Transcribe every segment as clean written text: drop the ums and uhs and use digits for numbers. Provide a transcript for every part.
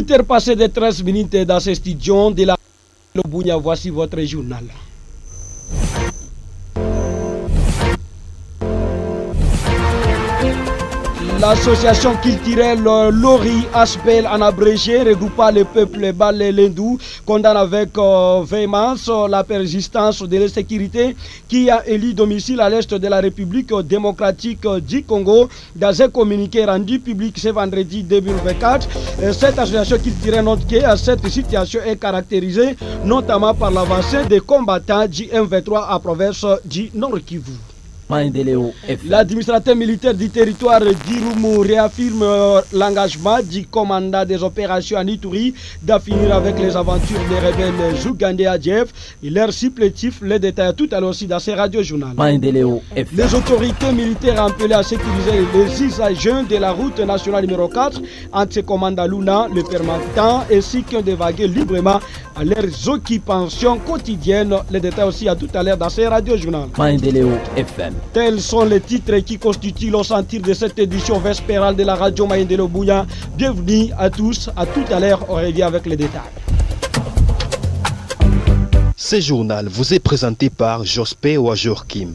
18h passées de 13 minutes dans ce studio de la Bounia. Voici votre journal. L'association culturelle Lori Aspel en abrégé regroupant le peuple Balé Lendou condamne avec véhémence la persistance de l'insécurité qui a élu domicile à l'est de la République démocratique du Congo. Dans un communiqué rendu public ce vendredi 2024, cette association culturelle note que cette situation est caractérisée notamment par l'avancée des combattants du M23 à province du Nord Kivu. L'administrateur militaire du territoire d'Irumu réaffirme l'engagement du commandant des opérations en Ituri d'en finir avec les aventures des rebelles Zougandé Adjef et leur supplétif. Les détails tout à l'heure aussi dans ces radios-journal. Les autorités militaires ont appelé à sécuriser les usagers de la route nationale numéro 4 entre ses commandants Luna, le permanent, ainsi qu'un d'évacuer librement à leurs occupations quotidiennes. Les détails aussi à tout à l'heure dans ces radios-journal. Tels sont les titres qui constituent l'ossentir de cette édition vespérale de la radio Maïndelo Bouya. Bienvenue à tous, à tout à l'heure, on revient avec les détails. Ce journal vous est présenté par Jospé Ouajorkim.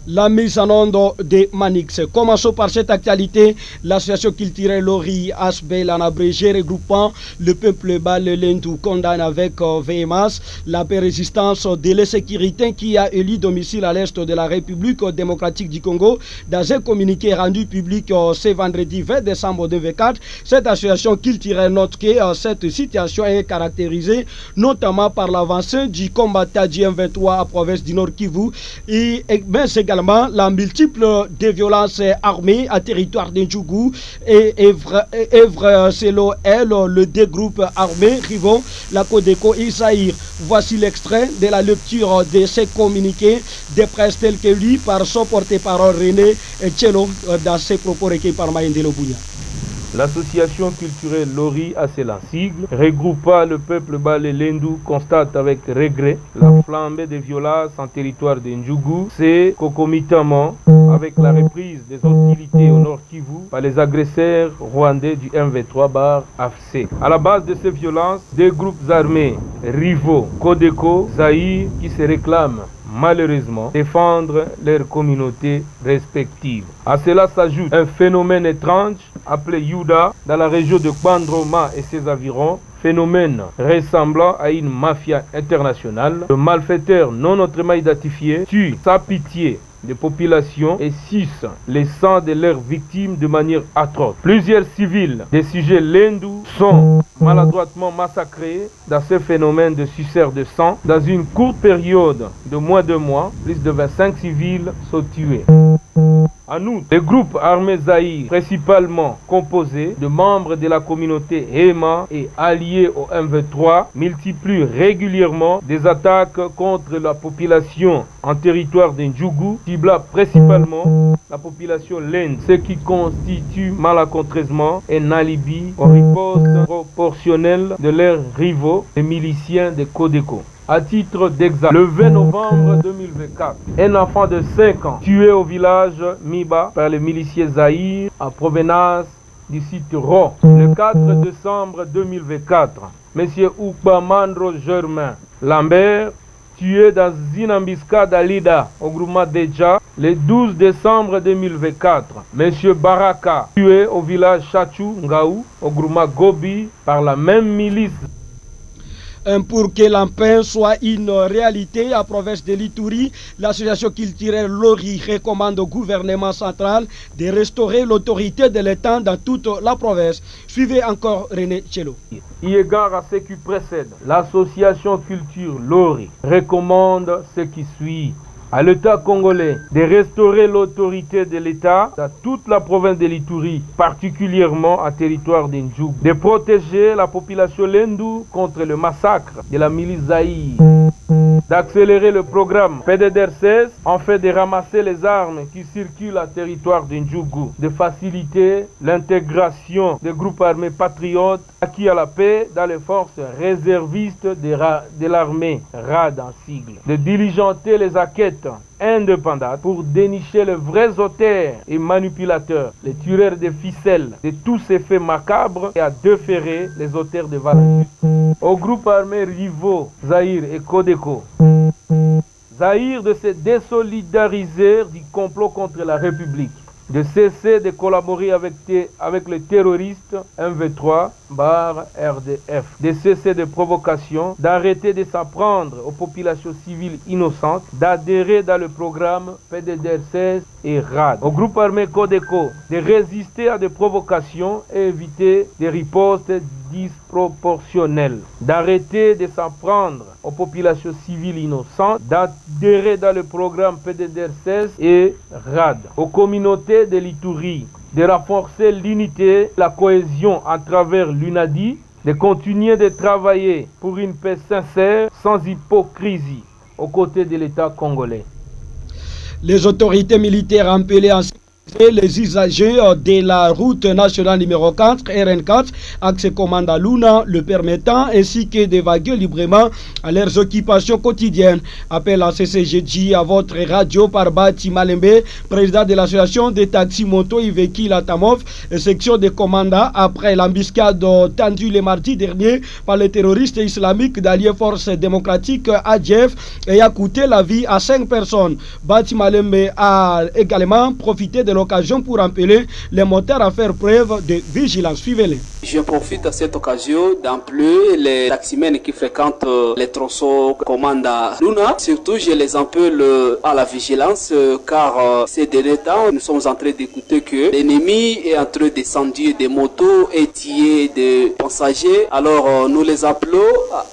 La mise en onde de Manix. Commençons par cette actualité. L'association culturelle Lori Asbel en abrégé regroupant le peuple Balé Lendou condamne avec véhémence la persistance de l'insécurité qui a élu domicile à l'est de la République démocratique du Congo. Dans un communiqué rendu public ce vendredi 20 décembre 2024, cette association culturelle note que cette situation est caractérisée notamment par l'avancée du combattant du M23 à province du Nord Kivu et également la multiple des violences armées à territoire d'Indjougou et Evre selon elle le deux groupes armés rivaux, la Codeco et Isaïr. Voici l'extrait de la lecture de ces communiqués de presse tels que lui par son porte-parole René Tchelo dans ses propos recueillis par Maïndelo Bouya. L'association culturelle Lori, à la sigle, regroupant le peuple Balé Lendou, constate avec regret la flambée des violences en territoire de Ndjougou. C'est concomitamment avec la reprise des hostilités au Nord Kivu par les agresseurs rwandais du M23-AFC. À la base de ces violences, des groupes armés rivaux, Codeco, Zaïre, qui se réclament malheureusement défendre leurs communautés respectives. À cela s'ajoute un phénomène étrange appelé Yuda dans la région de Bandroma et ses environs, phénomène ressemblant à une mafia internationale. Le malfaiteur non autrement identifié tue sans pitié des populations et suce les sangs de leurs victimes de manière atroce. Plusieurs civils des sujets Lendou sont maladroitement massacrés dans ce phénomène de suceur de sang. Dans une courte période de moins de 2 mois, plus de 25 civils sont tués. En outre, les groupes armés Zaïre, principalement composés de membres de la communauté Hema et alliés au M23, multiplient régulièrement des attaques contre la population en territoire d'Indjougou, ciblant principalement la population Lend, ce qui constitue malencontreusement un alibi aux ripostes proportionnelles de leurs rivaux, les miliciens de Codeco. À titre d'exemple, le 20 novembre 2024, un enfant de 5 ans tué au village Miba par les miliciens Zaïre en provenance du site Ro. Le 4 décembre 2024, M. Oukbamandro Germain Lambert tué dans une embuscade à Lida au groupement Deja. Le 12 décembre 2024, M. Baraka tué au village Chachou Ngaou au groupement Gobi par la même milice. Pour que l'emprunt soit une réalité à province de l'Ituri, l'association culturelle Lori recommande au gouvernement central de restaurer l'autorité de l'État dans toute la province. Suivez encore René Tchelo. Eu égard à ce qui précède, l'association culture Lori recommande ce qui suit à l'État congolais de restaurer l'autorité de l'État dans toute la province de l'Ituri, particulièrement à territoire d'Indjougou, de protéger la population Lendou contre le massacre de la milice Zaïre, d'accélérer le programme PDDR 16 en fait de ramasser les armes qui circulent à territoire d'Ndjougou, de faciliter l'intégration des groupes armés patriotes acquis à la paix dans les forces réservistes de l'armée, RAD en sigle, de diligenter les enquêtes indépendantes pour dénicher les vrais auteurs et manipulateurs, les tueurs de ficelles de tous ces faits macabres et à déférer les auteurs de valeurs. Au groupe armé rivaux Zahir et Codeco, Zahir de se désolidariser du complot contre la République, de cesser de collaborer avec les terroristes MV3 RDF, de cesser de provocations, d'arrêter de s'en prendre aux populations civiles innocentes, d'adhérer dans le programme PDDR 16 et RAD. Au groupe armé Codeco, de résister à des provocations et éviter des ripostes disproportionnelles, d'arrêter de s'en prendre aux populations civiles innocentes, d'adhérer dans le programme PDDR 16 et RAD. Aux communautés de l'Itourie, de renforcer l'unité, la cohésion à travers l'UNADI, de continuer de travailler pour une paix sincère, sans hypocrisie, aux côtés de l'État congolais. Les autorités militaires appelées à les usagers de la route nationale numéro 4, RN4, axe Komanda Luna, le permettant, ainsi que d'évacuer librement à leurs occupations quotidiennes. Appel à CCGJ à votre radio par Bati Malembe, président de l'association des taxis moto et véhicules Atamov, section de Komanda, après l'embuscade tendue le mardi dernier par les terroristes islamiques d'Alliés Forces démocratiques ADF et a coûté la vie à 5 personnes. Bati Malembe a également profité de l'occasion pour appeler les motards à faire preuve de vigilance. Suivez-les. Je profite de cette occasion d'appeler les taximens qui fréquentent les tronçons Komanda Luna. Surtout, je les appelle à la vigilance car ces derniers temps, nous sommes en train d'écouter que l'ennemi est en train d'incendier des motos et tuer des passagers. Alors, nous les appelons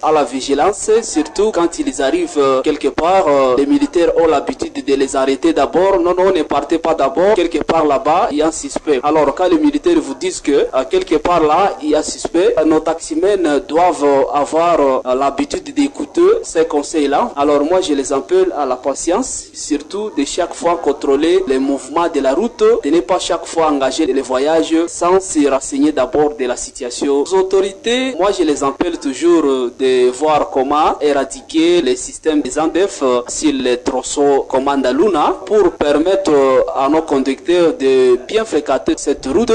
à la vigilance, surtout quand ils arrivent quelque part. Les militaires ont l'habitude de les arrêter d'abord. Non, ne partez pas d'abord. Quelque part là-bas, il y a un suspect. Alors, quand les militaires vous disent que quelque part là, il y a suspect, nos taximens doivent avoir l'habitude d'écouter ces conseils-là. Alors moi, je les appelle à la patience, surtout de chaque fois contrôler les mouvements de la route, de ne pas chaque fois engager les voyages sans se renseigner d'abord de la situation. Les autorités, moi, je les appelle toujours de voir comment éradiquer les systèmes des ANDEF sur les tronçons Komanda Luna pour permettre à nos conducteurs de bien fréquenter cette route.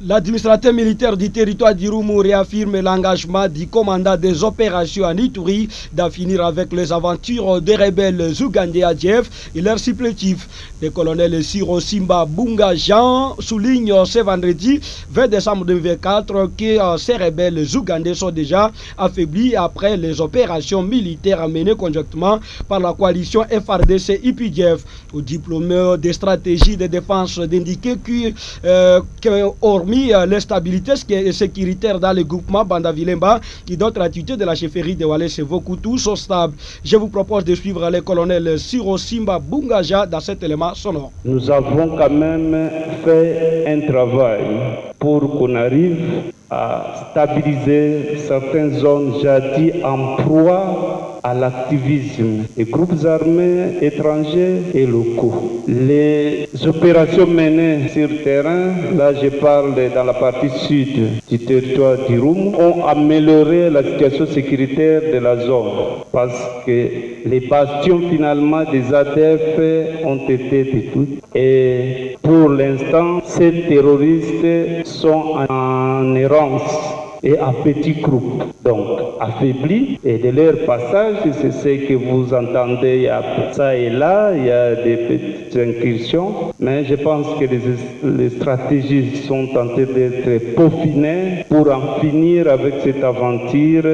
L'administrateur militaire du territoire d'Irumu réaffirme l'engagement du commandant des opérations en Ituri d'en finir avec les aventures des rebelles Ougandais ADF et leurs supplétifs. Le colonel Siro Simba Bunga Jean souligne ce vendredi 20 décembre 2024 que ces rebelles Ougandais sont déjà affaiblis après les opérations militaires menées conjointement par la coalition FRDC IPDF. Au diplôme des stratégies de défense d'indiquer que hormis l'instabilité sécuritaire dans le groupement Banda Vilemba et d'autres activités de la chefferie de Walese Vokutu sont stables. Je vous propose de suivre le colonel Siro Simba Bungaja dans cet élément sonore. Nous avons quand même fait un travail pour qu'on arrive à stabiliser certaines zones jadis en proie à l'activisme des groupes armés étrangers et locaux. Les opérations menées sur terrain, là je parle dans la partie sud du territoire d'Irumu, ont amélioré la situation sécuritaire de la zone parce que les bastions finalement des ADF ont été détruits et pour l'instant ces terroristes sont en errance et à petits groupes, donc affaiblis, et de leur passage, c'est ce que vous entendez, il y a ça et là, il y a des petites incursions, mais je pense que les stratégies sont en train d'être peaufinées pour en finir avec cette aventure,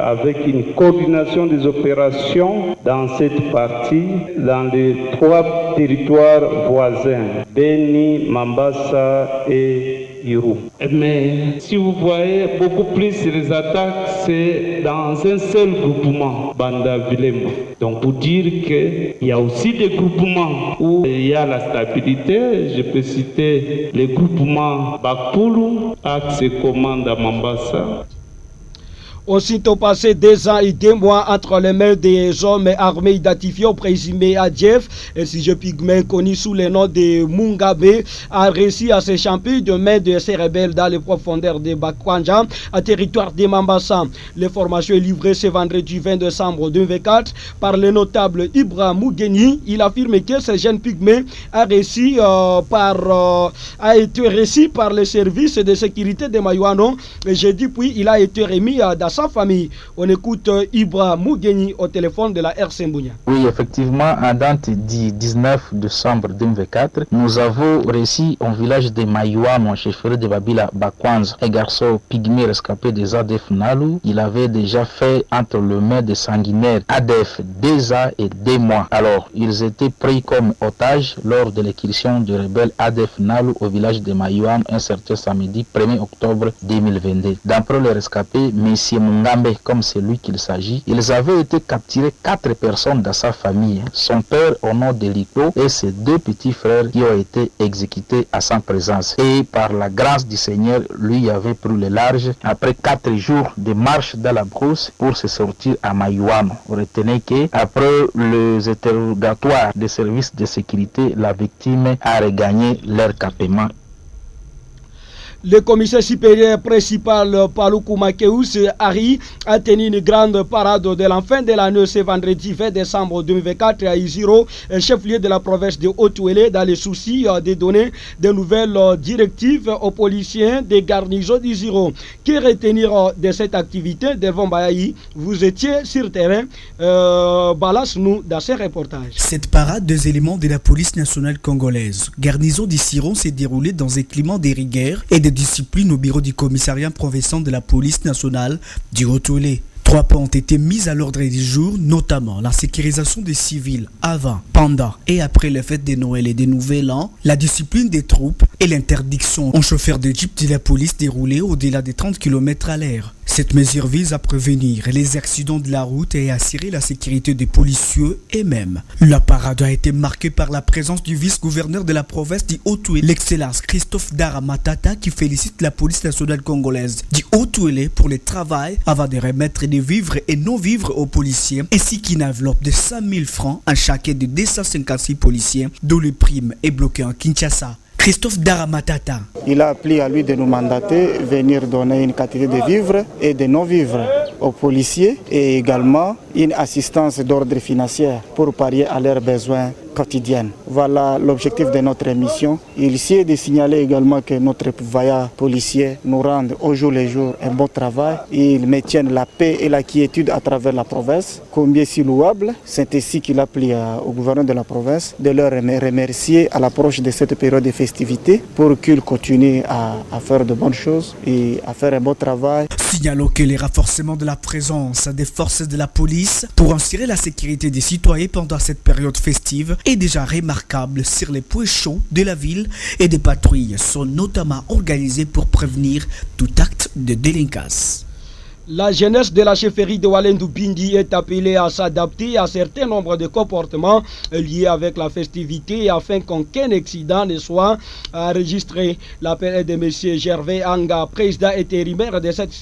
avec une coordination des opérations dans cette partie, dans les 3 territoires voisins, Beni, Mambasa et Iru. Mais si vous voyez beaucoup plus les attaques, c'est dans un seul groupement, Banda Vilemba. Donc pour dire qu'il y a aussi des groupements où il y a la stabilité, je peux citer les groupements Bakulu, Axe Komanda Mambasa. Aussitôt passé 2 ans et 2 mois entre les mains des hommes armés identifiés au présumé Adjef, un sujet pygmée connu sous le nom de Mugabe a réussi à s'échapper de main de ces rebelles dans les profondeurs de Bakwanja, à territoire de Mambasa. L'information est livrée ce vendredi 20 décembre 2024 par le notable Ibra Mugeni. Il affirme que ce jeune pygmée a été reçu par les services de sécurité de Mayouano. Jeudi, puis il a été remis dans sa famille. On écoute Ibra Mugeni au téléphone de la RC Mbounia. Oui, effectivement, en date du 19 décembre 2024, nous avons reçu au village de Mayouano, en chefferie de Babila Bakwanza, un garçon pygmée rescapé des ADF Nalu. Il avait déjà fait entre les mains des sanguinaires ADF 2 ans et 2 mois. Alors, ils étaient pris comme otages lors de l'exécution du rebelle ADF Nalu au village de Mayouano un certain samedi 1er octobre 2022. D'après le rescapé, M. Mungambe, comme c'est lui qu'il s'agit, ils avaient été capturés 4 personnes dans sa famille. Son père au nom de Liko et ses 2 petits frères qui ont été exécutés à sa présence. Et par la grâce du Seigneur, lui avait pris le large après 4 jours de marche dans la brousse pour se sortir à Mayouano. Retenez que après les interrogatoires des services de sécurité, la victime a regagné leur campement. Le commissaire supérieur principal Paluku Makeus Ari a tenu une grande parade de la fin de l'année ce vendredi 20 décembre 2024 à Isiro, chef-lieu de la province de Haut-Ouélé, dans les soucis de donner de nouvelles directives aux policiers des garnisons d'Isiro. Que retenir de cette activité? Devant Bayaï, vous étiez sur terrain. Balance-nous dans ce reportage. Cette parade des éléments de la police nationale congolaise, garnison d'Isiro, s'est déroulée dans un climat de rigueur et de discipline au bureau du commissariat provincial de la police nationale du Haut-Ouélé. 3 points ont été mis à l'ordre du jour, notamment la sécurisation des civils avant, pendant et après les fêtes de Noël et de Nouvel An, la discipline des troupes et l'interdiction aux chauffeurs de jeep de la police de rouler au-delà des 30 km à l'heure. Cette mesure vise à prévenir les accidents de la route et à assurer la sécurité des policiers et même. La parade a été marquée par la présence du vice-gouverneur de la province du Haut-Ouélé, l'excellence Christophe Daramatata, qui félicite la police nationale congolaise du Haut-Ouélé pour le travail avant de remettre des vivres et non-vivres aux policiers, ainsi qu'une enveloppe de 5 000 francs à chacun de 256 policiers, dont le prime est bloqué en Kinshasa. Christophe Daramatata. Il a appelé à lui de nous mandater, venir donner une quantité de vivres et de non-vivres aux policiers et également une assistance d'ordre financier pour pallier à leurs besoins quotidiens. Voilà l'objectif de notre mission. Il est de signaler également que notre vaillant policiers nous rendent au jour le jour un bon travail. Ils maintiennent la paix et la quiétude à travers la province. Combien si louable, c'est ainsi qu'il a plu au gouverneur de la province de leur remercier à l'approche de cette période de festivités pour qu'ils continuent à faire de bonnes choses et à faire un bon travail. Signalons que les renforcements de la présence des forces de la police pour assurer la sécurité des citoyens pendant cette période festive est déjà remarquable sur les points chauds de la ville et des patrouilles sont notamment organisées pour prévenir tout acte de délinquance. La jeunesse de la chefferie de Walendu Bindi est appelée à s'adapter à certains nombres de comportements liés avec la festivité afin qu'aucun accident ne soit enregistré. L'appel est de M. Gervais Anga, président intérimaire de cette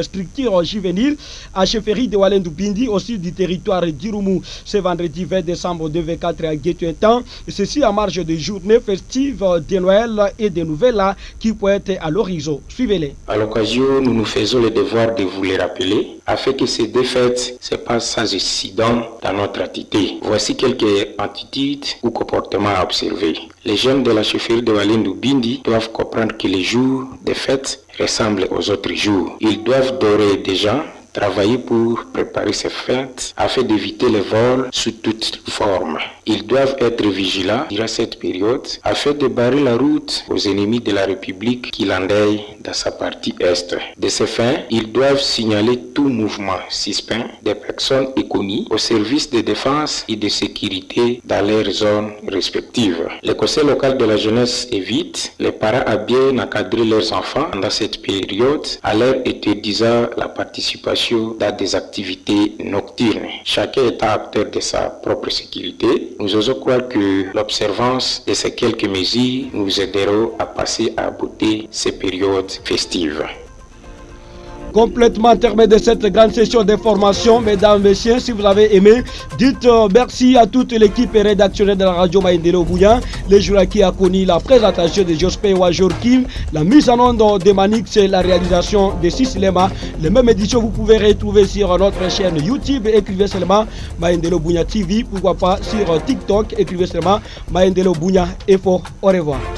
structure juvénile à chefferie de Walendu Bindi au sud du territoire d'Irumu ce vendredi 20 décembre 2024 à Guétuentan. Ceci en marge de journée festive de Noël et de Nouvel An qui pointent à l'horizon. Suivez-les. À l'occasion, nous nous faisons le devoir de vous les rappeler afin que ces deux fêtes se passent sans incident dans notre attitude. Voici quelques attitudes ou comportements à observer. Les jeunes de la chefferie de Walendu Bindi doivent comprendre que les jours des fêtes ressemblent aux autres jours. Ils doivent d'ores et déjà travailler pour préparer ces fêtes afin d'éviter les vols sous toute forme. Ils doivent être vigilants durant cette période afin de barrer la route aux ennemis de la République qui l'endeuillent dans sa partie est. De ce fait, ils doivent signaler tout mouvement suspect des personnes inconnues au service de défense et de sécurité dans leurs zones respectives. Le conseil local de la jeunesse évite les parents à bien encadrer leurs enfants dans cette période à leur interdisant la participation dans des activités nocturnes. Chacun étant acteur de sa propre sécurité, nous osons croire que l'observance de ces quelques mesures nous aideront à passer à beauté ces périodes festives. complètement terminé de cette grande session d'information. Mesdames, messieurs, si vous avez aimé, dites merci à toute l'équipe rédactionnelle de la radio Maïndelo Bouya, les jours qui a connu la présentation de Jospé Wajorkim, la mise en onde de Manix et la réalisation de Sislema. Les mêmes éditions vous pouvez retrouver sur notre chaîne YouTube. Écrivez seulement Maïndelo Bouya TV, pourquoi pas sur TikTok, écrivez seulement Maïndelo Bouya Info. Au revoir.